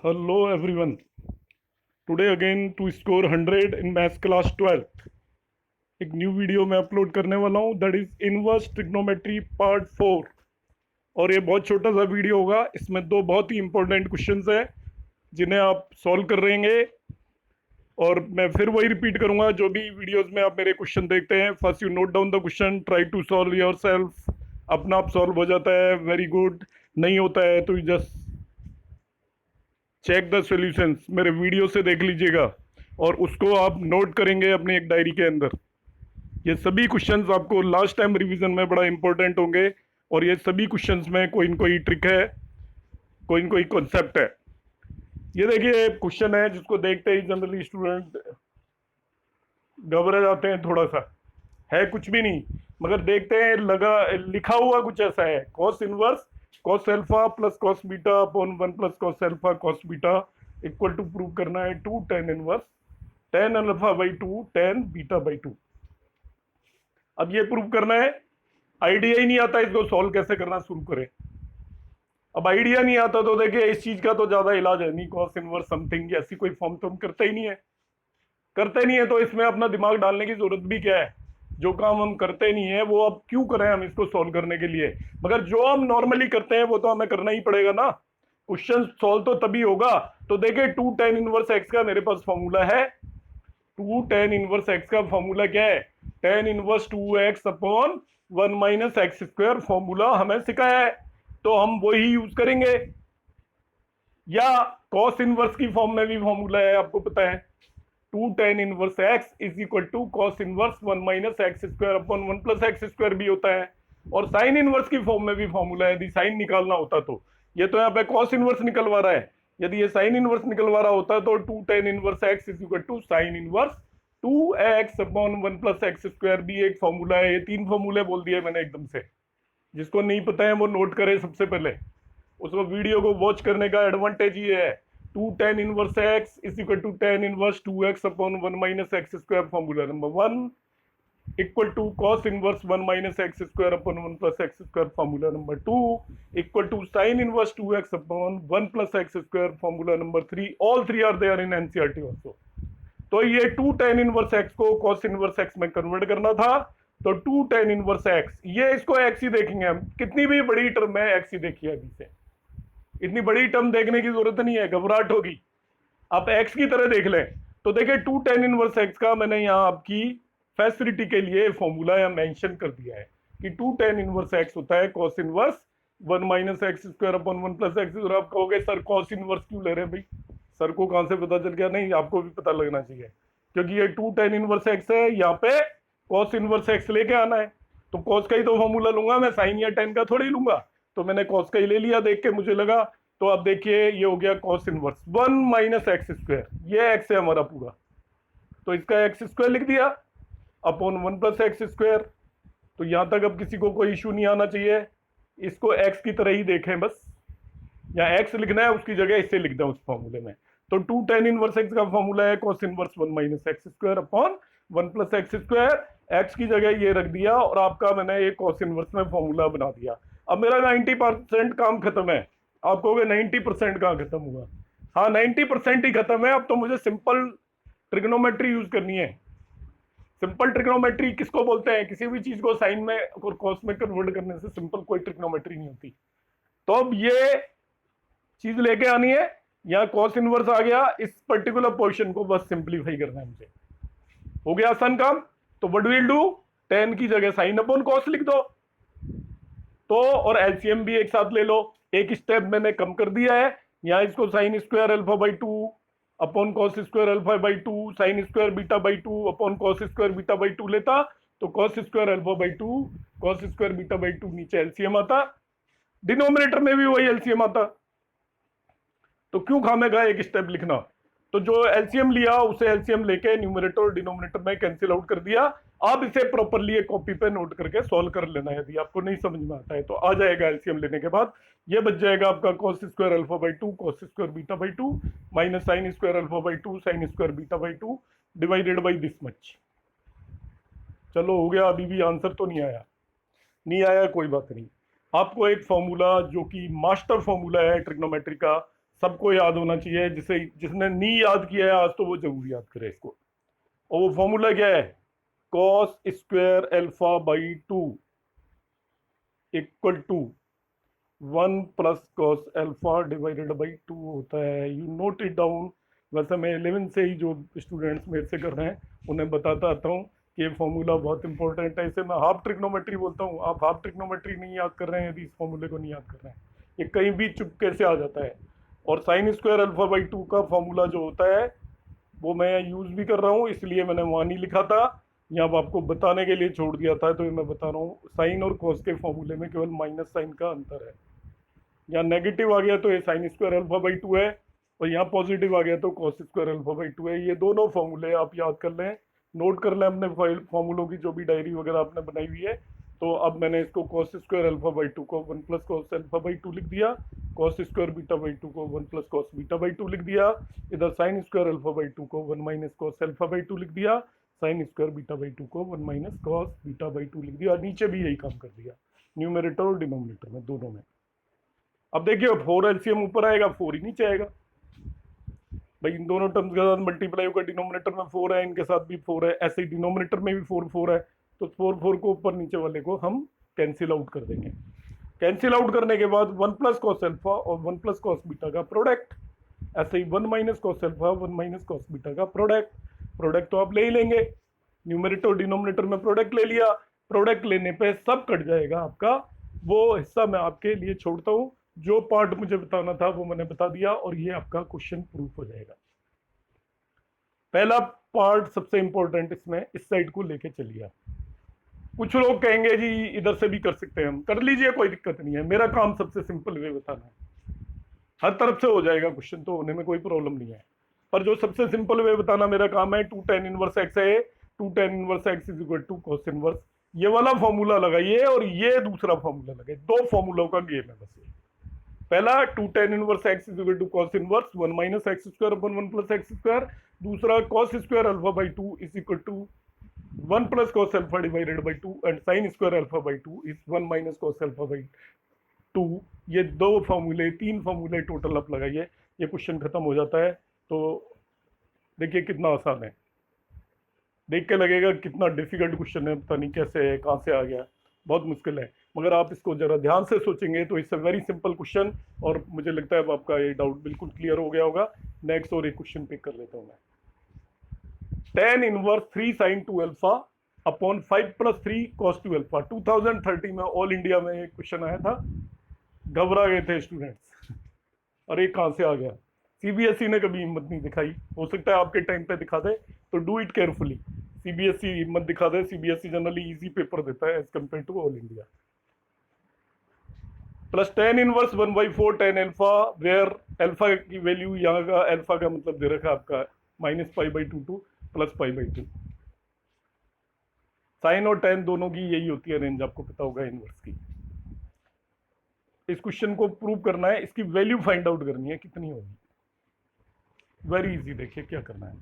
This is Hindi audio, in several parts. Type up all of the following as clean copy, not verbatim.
Hello everyone. Today again to score 100 in maths class 12th. एक न्यू वीडियो मैं अपलोड करने वाला हूँ that is inverse trigonometry part 4। और ये बहुत छोटा सा वीडियो होगा। इसमें दो बहुत ही इंपॉर्टेंट क्वेश्चंस हैं जिन्हें आप सॉल्व कर रहेंगे। और मैं फिर वही रिपीट करूंगा, जो भी वीडियोस में आप मेरे क्वेश्चन देखते हैं, first you note down the question, try to solve yourself. अपना आप सॉल्व हो जाता है, वेरी गुड। नहीं होता है तो जस्ट चेक द सॉल्यूशंस, मेरे वीडियो से देख लीजिएगा और उसको आप नोट करेंगे अपनी एक डायरी के अंदर। ये सभी क्वेश्चंस आपको लास्ट टाइम रिवीजन में बड़ा इंपॉर्टेंट होंगे और ये सभी क्वेश्चंस में कोई न कोई ट्रिक है, कोई न कोई कॉन्सेप्ट है। ये देखिए क्वेश्चन है जिसको देखते ही जनरली स्टूडेंट घबरा जाते हैं थोड़ा सा। है कुछ भी नहीं, मगर देखते हैं लगा लिखा हुआ कुछ ऐसा है, cos inverse cos alpha plus cos beta upon 1 plus cos alpha cos beta equal to prove करना है 2 tan inverse tan alpha by 2 tan beta by 2। अब ये प्रूव करना है, आइडिया ही नहीं आता इसको सॉल्व कैसे करना, शुरू करें। अब आइडिया नहीं आता तो देखिए इस चीज का तो ज्यादा इलाज है नहीं, कॉस इनवर्स समथिंग ऐसी कोई फॉर्म तो हम करते ही नहीं है। करते नहीं है तो इसमें अपना दिमाग डालने की जरूरत भी क्या है। जो काम हम करते नहीं है वो अब क्यों करें हम इसको सॉल्व करने के लिए। मगर जो हम नॉर्मली करते हैं वो तो हमें करना ही पड़ेगा ना। क्वेश्चन सॉल्व तो तभी होगा। तो देखिए 2 tan इनवर्स एक्स का मेरे पास फॉर्मूला है। 2 tan इनवर्स एक्स का फॉर्मूला क्या है, tan inverse 2x upon 1 minus x square formula हमें सिखाया है, तो हम वही यूज करेंगे। या कॉस इनवर्स की फॉर्म में भी फॉर्मूला है, आपको पता है 2 tan inverse x is equal to cos inverse 1 minus x square upon 1 plus x square भी होता है। और साइन इनवर्स की फॉर्म में भी फॉर्मूला है, यदि साइन निकालना होता तो। ये तो यहाँ पे कॉस इनवर्स निकलवा रहा है, यदि ये साइन इनवर्स निकलवा रहा होता तो 2 tan inverse x is equal to sine inverse 2x upon 1 plus x square भी एक फॉर्मूला है। ये 3 फॉर्मूले बोल दिए मैंने एकदम से। जिसको नहीं पता है वो नोट करे सबसे पहले, उसको वीडियो को वॉच करने का एडवांटेज ये है। 2 tan inverse x is equal to tan inverse 2x upon 1 minus x square formula number 1 equal to cos inverse 1 minus x square upon 1 plus x square formula number 2 equal to sin inverse 2x upon 1 plus x square formula number 3। All three are there in NCERT also. तो ये 2 tan इनवर्स x को cos इनवर्स x में कन्वर्ट करना था, तो 2 tan इनवर्स x, ये इसको x ही देखेंगे हम। कितनी भी बड़ी टर्म है x ही देखिए अभी से, इतनी बड़ी टर्म देखने की जरूरत नहीं है, घबराहट होगी। आप x की तरह देख लें। तो देखिए 2 tan इनवर्स x का मैंने यहाँ आपकी फैसिलिटी के लिए फॉर्मूला यहाँ मेंशन कर दिया है कि 2 tan इनवर्स x होता है cos inverse 1 minus x square upon 1 plus x. और आप कहोगे सर cos इनवर्स क्यों ले रहे हैं भाई, सर को कहां से पता चल गया। नहीं, आपको भी पता लगना चाहिए, क्योंकि ये 2 tan इनवर्स x है, यहाँ पे cos इनवर्स x लेके आना है। तो cos का ही तो फॉर्मूला लूंगा मैं, साइन या tan का थोड़ी लूंगा। तो मैंने cos का ही ले लिया, देख के मुझे लगा। तो अब देखिए ये हो गया cos inverse 1 minus x square, ये x है हमारा पूरा, तो इसका एक्स स्क्वायर लिख दिया अपॉन 1 प्लस एक्स स्क्वायर। तो यहां तक अब किसी को कोई इशू नहीं आना चाहिए, इसको x की तरह ही देखें बस। या x लिखना है उसकी जगह इससे लिख दें उस फॉर्मूले में। तो 2 tan इनवर्स x का फॉर्मूला है cos inverse 1 minus x square upon 1 plus x square. x की जगह ये रख दिया और आपका मैंने ये cos इनवर्स में फॉर्मूला बना दिया। अब मेरा 90% काम खत्म है। आप कहोगे 90% कहाँ खत्म हुआ, हाँ 90% ही खत्म है। अब तो मुझे सिंपल ट्रिग्नोमेट्री यूज करनी है। सिंपल ट्रिग्नोमेट्री किसको बोलते हैं, किसी भी चीज को साइन में और कॉस में कन्वर्ट करने से सिंपल कोई ट्रिग्नोमेट्री नहीं होती। तो अब ये चीज लेके आनी है, यहाँ cos इनवर्स आ गया, इस पर्टिकुलर पोर्शन को बस सिंपलीफाई करना है मुझे। हो गया आसान काम। तो व्हाट विल डू, tan की जगह साइन अपॉन cos लिख दो। तो और एलसीएम भी एक साथ ले लो, एक स्टेप मैंने कम कर दिया है। यहाँ इसको sign square alpha by 2 upon cos square alpha by 2 sine square beta by 2 upon cos square beta by 2 लेता, तो cos square alpha by 2 cos square beta by 2 नीचे एलसीएम आता, डिनोमिनेटर में भी वही एलसीएम आता। तो क्यों खामेगा एक स्टेप लिखना। तो जो एलसीएम लिया उसे एलसीएम लेके न्यूमरेटर और डिनोमिनेटर में कैंसिल आउट कर दिया। अब इसे प्रॉपरली एक कॉपी पे नोट करके सॉल्व कर लेना है। यदि आपको नहीं समझ में आता है तो आ जाएगा एलसीएम लेने के बाद, ये बच जाएगा आपका cos square alpha by 2 cos square beta by 2 minus sign square alpha by 2 sine square beta by 2 divided by this much. चलो हो गया, अभी भी आंसर तो नहीं आया। नहीं आया कोई बात नहीं, आपको एक फॉर्मूला जो कि मास्टर फॉर्मूला है ट्रिग्नोमेट्री का, सबको याद होना चाहिए, जिसने नहीं याद किया है आज तो वो जरूर याद करे इसको। और वो फॉर्मूला क्या है, cos square alpha by 2 equal to 1 plus cos alpha divided by 2 होता है। You note it down. वैसे मैं 11 से ही जो स्टूडेंट्स मेरे से कर रहे हैं उन्हें बताता आता हूँ कि ये फॉर्मूला बहुत इंपॉर्टेंट है। इसे मैं हाफ ट्रिग्नोमेट्री बोलता हूँ। आप हाफ ट्रिग्नोमेट्री नहीं याद कर रहे हैं यदि इस फॉर्मूले को नहीं याद कर रहे हैं, ये कहीं भी चुपके से आ जाता है। और साइन स्क्वायर अल्फा बाई 2 का फॉर्मूला जो होता है वो मैं यूज़ भी कर रहा हूँ, इसलिए मैंने वहाँ नहीं लिखा था, यहाँ अब आपको बताने के लिए छोड़ दिया था, तो ये मैं बता रहा हूँ। साइन और कॉस के फॉर्मूले में केवल माइनस साइन का अंतर है। यहाँ नेगेटिव आ गया तो ये साइन स्क्वायर अल्फा बाई 2 है, और यहाँ पॉजिटिव आ गया तो कॉस स्क्वायर अल्फा बाई 2 है। ये दोनों फॉर्मूले आप याद कर लें, नोट कर लें अपने फॉर्मूलों की जो भी डायरी वगैरह आपने बनाई हुई है। तो अब मैंने इसको कॉस स्क्वायर अल्फा बाई 2 को 1 प्लस कॉस अल्फा बाई 2 लिख दिया, कॉस स्क्वायर बीटा बाई 2 को 1 प्लस कॉस बीटा बाई 2 लिख दिया, इधर साइन स्क्वायर अल्फा बाई 2 को 1 माइनस कॉस अल्फा बाई 2 लिख दिया, साइन स्क्वायर बीटा बाई 2 को 1 माइनस कॉस बीटा बाई 2 लिख दिया। नीचे भी यही काम कर दिया, न्यूमरेटर और डिनोमिनेटर में, दोनों में। अब देखिए 4 एलसीएम ऊपर आएगा, 4 ही नीचे आएगा। भाई इन दोनों टर्म्स के साथ मल्टीप्लाई होकर डिनोमिनेटर में 4 है, इनके साथ भी 4 है, ऐसे ही डिनोमिनेटर में भी 4 है। तो 4 को ऊपर नीचे वाले को हम कैंसिल आउट कर देंगे। कैंसिल आउट करने के बाद 1 प्लस कॉस अल्फा और 1 प्लस कॉस बीटा का प्रोडक्ट, ऐसे ही 1 minus cos alpha 1 minus cos beta का प्रोडक्ट तो आप ले ही लेंगे। न्यूमरेटर और डिनोमिनेटर में प्रोडक्ट ले लिया, प्रोडक्ट लेने पे सब कट जाएगा आपका। वो हिस्सा मैं आपके लिए छोड़ता हूँ, जो पार्ट मुझे बताना था वो मैंने बता दिया, और ये आपका क्वेश्चन प्रूफ हो जाएगा। पहला पार्ट सबसे इंपॉर्टेंट, इसमें इस साइड को लेके चलिए आप। कुछ लोग कहेंगे जी इधर से भी कर सकते हैं, हम कर लीजिए, कोई दिक्कत नहीं है, मेरा काम सबसे सिंपल वे बताना है। हर तरफ से हो जाएगा क्वेश्चन, तो होने में कोई प्रॉब्लम नहीं है, पर जो सबसे सिंपल वे बताना मेरा काम है। 2 tan इनवर्स एक्स है, 2 tan inverse x is equal to cos inverse, ये वाला फॉर्मूला लगाइए और ये दूसरा फॉर्मूला लगाइए। 2 फॉर्मूलों का गेम है बस ये। पहला 2 tan inverse x is equal to cos inverse 1 minus x square upon 1 plus x square, दूसरा cos square alpha by 2 is equal to 1 plus cos alpha divided by 2 and sine square alpha by 2 is 1 minus cos alpha by 2। ये 2 फॉर्मूले, 3 फॉर्मूले टोटल आप लगाइए, ये क्वेश्चन खत्म हो जाता है। तो देखिए कितना आसान है, देख के लगेगा कितना डिफिकल्ट क्वेश्चन है, पता नहीं कैसे है, कहाँ से आ गया, बहुत मुश्किल है, मगर आप इसको जरा ध्यान से सोचेंगे तो it's a very simple question. और मुझे लगता है अब आपका ये डाउट बिल्कुल क्लियर हो गया होगा। नेक्स्ट और एक क्वेश्चन पिक कर लेता हूँ मैं। tan inverse 3 sin 2 alpha upon 5 plus 3 cos 2 alpha. 2030 में ऑल इंडिया में एक क्वेश्चन आया था, घबरा गए थे स्टूडेंट्स, अरे कहाँ से आ गया। सीबीएसई ने कभी हिम्मत नहीं दिखाई, हो सकता है आपके टाइम पे दिखा दे, तो डू इट केयरफुली। सीबीएसई हिम्मत दिखा दे, सीबीएसई जनरली इजी पेपर देता है as compared to all India. Plus tan inverse 1/4 tan alpha, where alpha की वैल्यू, यहाँ का अल्फा का मतलब दे रखा है आपका -π/2 टू प्लस π/2। साइन और tan दोनों की यही होती है रेंज, आपको पता होगा इनवर्स की। इस क्वेश्चन को प्रूव करना है, इसकी वैल्यू फाइंड आउट करनी है कितनी होगी। वेरी इजी, देखिए क्या करना है,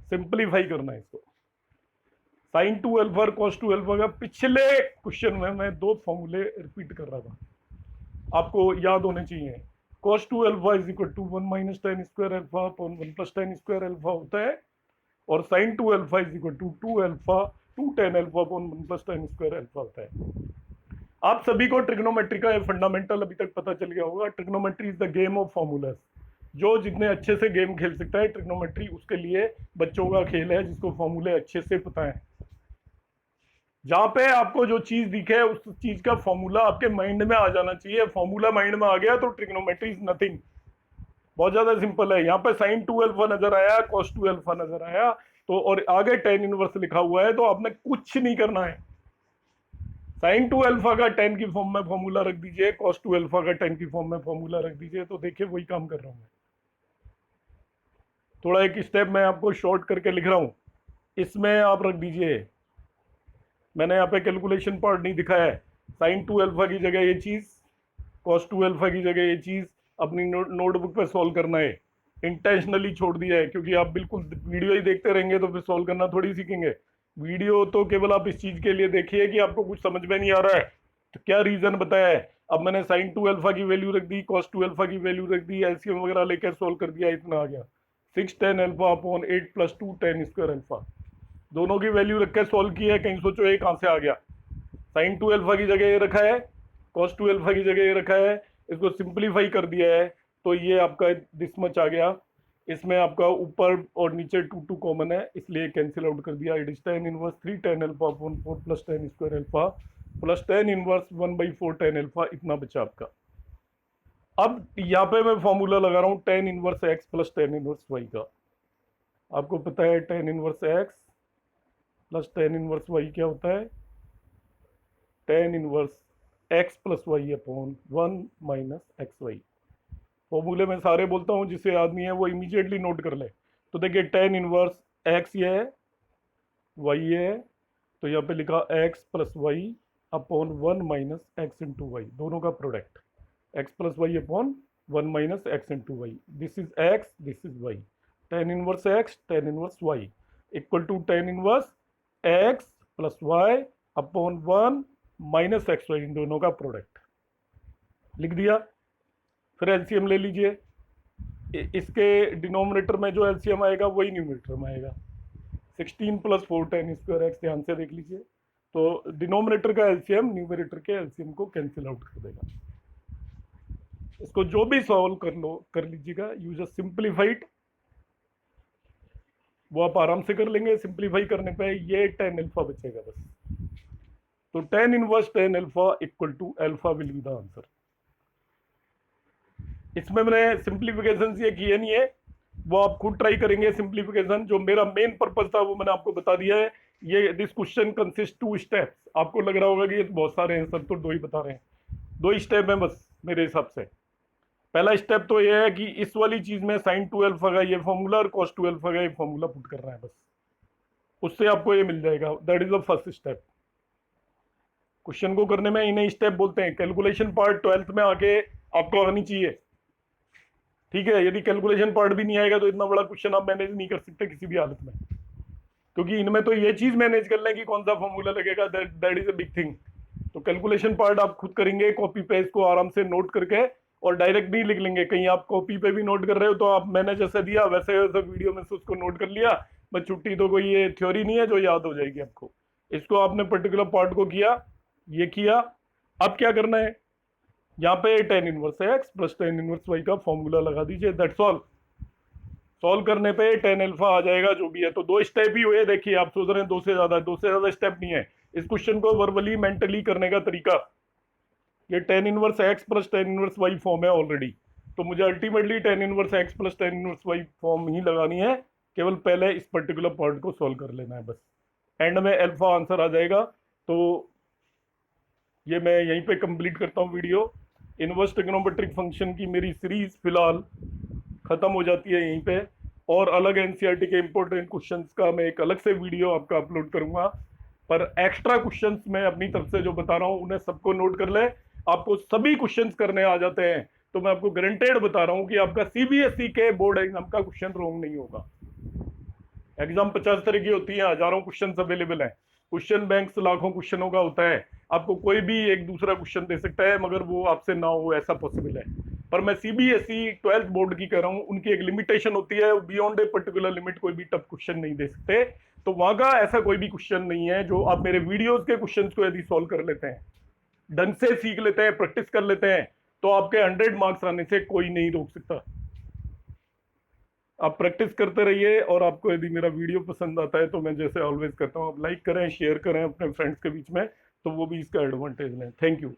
सिंपलीफाई करना है इसको। साइन 2 अल्फा और कॉस 2 अल्फा का पिछले क्वेश्चन में मैं 2 फॉर्मूले रिपीट कर रहा था, आपको याद होने चाहिए। cos 2 alpha is equal to 1 minus tan square alpha upon 1 plus tan square alpha होता है, और sin 2 alpha is equal to 2 tan alpha upon 1 plus tan square alpha होता है। आप सभी को ट्रिग्नोमेट्री का फंडामेंटल अभी तक पता चल गया होगा। Trigonometry is the game of formulas. जो जितने अच्छे से गेम खेल सकता है ट्रिग्नोमेट्री, उसके लिए बच्चों का खेल है, जिसको फॉर्मूले अच्छे से पता है। जहां पे आपको जो चीज दिखे उस चीज का फॉर्मूला आपके माइंड में आ जाना चाहिए। फॉर्मूला माइंड में आ गया तो ट्रिग्नोमेट्री इज नथिंग, बहुत ज्यादा सिंपल है। यहाँ पे साइन 2 अल्फा नजर आया, कॉस 2 अल्फा नजर आया, तो और आगे tan इनवर्स लिखा हुआ है, तो आपने कुछ नहीं करना है। साइन 2 अल्फा का tan की फॉर्म में फॉर्मूला रख दीजिए, cos 2 अल्फा का tan की फॉर्म में फॉर्मूला रख दीजिए, तो देखिए वही काम कर रहा हूं मैं। थोड़ा एक स्टेप मैं आपको शॉर्ट करके लिख रहा हूं, इसमें आप रख दीजिए। मैंने यहाँ पे कैलकुलेशन पार्ट नहीं दिखाया है। साइन 2 अल्फा की जगह ये चीज, cos 2 अल्फा की जगह ये चीज अपनी नोटबुक पे सॉल्व करना है। इंटेंशनली छोड़ दिया है, क्योंकि आप बिल्कुल वीडियो ही देखते रहेंगे तो फिर सॉल्व करना थोड़ी सीखेंगे। वीडियो तो केवल आप इस चीज के लिए देखिए कि आपको कुछ समझ में नहीं आ रहा है तो क्या रीजन बताया है, अब मैंने साइन 2 अल्फा की वैल्यू रख दी, कॉस 2 अल्फा की वैल्यू रख दी, एलसीएम वगैरह लेकर सोल्व कर दिया, इतना आ गया 6 tan alpha upon 8 plus 2 tan square alpha. दोनों की वैल्यू रख के सोल्व किया है, कहीं सोचो ये कहाँ से आ गया। साइन 2 अल्फा की जगह ये रखा है, कॉस 2 अल्फा की जगह ये रखा है, इसको सिंप्लीफाई कर दिया है तो ये आपका दिस मच आ गया। इसमें आपका ऊपर और नीचे 2 कॉमन है इसलिए कैंसिल आउट कर दिया। It is tan inverse 3 tan alpha upon 4 plus tan square alpha plus tan inverse 1/4 tan alpha, इतना बचा आपका। अब यहाँ पे मैं फॉर्मूला लगा रहा हूँ tan inverse x plus tan inverse y का। आपको पता है tan inverse x plus tan inverse y क्या होता है, tan inverse x plus y upon 1 minus x y. फॉर्मूले में सारे बोलता हूँ, जिसे याद नहीं है वो इमीडिएटली नोट कर ले। तो देखिए tan इनवर्स x ये है, y ये है, तो यहाँ पे लिखा x plus y upon 1 minus x into y, दोनों का product x plus y upon 1 minus x into y. This is x, this is y। tan inverse x tan inverse y equal to tan inverse x plus y upon 1 minus x y, इन दोनों का प्रोडक्ट लिख दिया। फिर एलसीएम ले लीजिए, इसके डिनोमिनेटर में जो एलसीएम आएगा वही न्यूमरेटर में आएगा। 16 प्लस 4 tan स्क्वायर एक्स, ध्यान से देख लीजिए। तो डिनोमिनेटर का एलसीएम न्यूमरेटर के एलसीएम को कैंसिल आउट कर देगा। इसको जो भी सॉल्व कर लीजिएगा, यू जस्ट सिंप्लीफाइड, वो आप आराम से कर लेंगे। सिंप्लीफाई करने पे ये tan अल्फा बचेगा बस। तो tan inverse tan alpha equal to alpha will be the answer. इसमें मैंने सिंप्लीफिकेशन ये किए नहीं है, वो आप खुद ट्राई करेंगे सिंप्लीफिकेशन। जो मेरा मेन पर्पस था वो मैंने आपको बता दिया है। ये दिस क्वेश्चन कंसिस्ट 2 स्टेप्स। आपको लग रहा होगा कि ये बहुत सारे हैं, सब तो 2 ही बता रहे हैं। 2 ही स्टेप हैं बस मेरे हिसाब से। पहला स्टेप तो ये है कि इस वाली चीज में साइन 2 अल्फा का ये फॉर्मूला और कॉस 2 अल्फा का ये फॉर्मूला पुट करना है बस, उससे आपको ये मिल जाएगा। That is the first step. Question को करने में इन्हें स्टेप बोलते हैं। कैलकुलेशन पार्ट 12th में आके आपको आनी चाहिए, ठीक है। यदि कैलकुलेशन पार्ट भी नहीं आएगा तो इतना बड़ा क्वेश्चन आप मैनेज नहीं कर सकते किसी भी हालत में, क्योंकि इनमें तो ये चीज मैनेज कर लें कि कौन सा फॉर्मूला लगेगा, that is a big thing. तो कैलकुलेशन पार्ट आप खुद करेंगे, कॉपी पे इसको आराम से नोट करके, और डायरेक्ट नहीं लिख लेंगे। कहीं आप कॉपी पे भी नोट कर रहे हो तो आप, मैंने जैसे दिया वैसे वैसे वीडियो में से उसको नोट कर लिया बस, छुट्टी। तो कोई ये थ्योरी नहीं है जो याद हो जाएगी आपको। इसको आपने पर्टिकुलर पार्ट को किया, ये किया। अब क्या करना है, यहाँ पे tan inverse x plus tan inverse y का फॉर्मूला लगा दीजिए, दैट्स ऑल। सॉल्व करने पे tan अल्फा आ जाएगा जो भी है। तो 2 स्टेप ही हुए। देखिए आप सोच रहे हैं 2 से ज्यादा स्टेप नहीं है। इस क्वेश्चन को वर्बली मेंटली करने का तरीका, ये tan inverse x plus tan inverse y form है ऑलरेडी, तो मुझे ultimately tan inverse x plus tan inverse y form ही लगानी है। केवल पहले इस पर्टिकुलर पार्ट को सॉल्व कर लेना है बस, एंड में अल्फा आंसर आ जाएगा। तो ये मैं यहीं पे कंप्लीट करता हूँ वीडियो। इनवर्स ट्रिग्नोमेट्रिक फंक्शन की मेरी सीरीज फिलहाल खत्म हो जाती है यहीं पे, और अलग एनसीईआरटी के इंपॉर्टेंट क्वेश्चंस का मैं एक अलग से वीडियो आपका अपलोड करूंगा। पर एक्स्ट्रा क्वेश्चंस मैं अपनी तरफ से जो बता रहा हूँ उन्हें सबको नोट कर ले। आपको सभी क्वेश्चंस करने आ जाते हैं तो मैं आपको गारंटेड बता रहा हूँ कि आपका सीबीएसई के बोर्ड एग्जाम का क्वेश्चन रॉन्ग नहीं होगा। एग्जाम 50 तरह की होती है, हजारों क्वेश्चन अवेलेबल है। क्वेश्चन बैंक लाखों क्वेश्चनों का होता है, आपको कोई भी एक दूसरा क्वेश्चन दे सकता है, मगर वो आपसे ना हो ऐसा पॉसिबल है। पर मैं सीबीएसई 12th बोर्ड की कह रहा हूँ, उनकी एक लिमिटेशन होती है, बियॉन्ड ए पर्टिकुलर लिमिट कोई भी टफ क्वेश्चन नहीं दे सकते। तो वहां का ऐसा कोई भी क्वेश्चन नहीं है जो आप मेरे वीडियोस के क्वेश्चन को यदि सॉल्व कर लेते हैं, ढंग से सीख लेते हैं, प्रैक्टिस कर लेते हैं, तो आपके 100 मार्क्स आने से कोई नहीं रोक सकता। आप प्रैक्टिस करते रहिए, और आपको यदि मेरा वीडियो पसंद आता है तो मैं जैसे ऑलवेज करता हूँ, आप लाइक करें, शेयर करें अपने फ्रेंड्स के बीच में, तो वो भी इसका एडवांटेज लें। Thank you.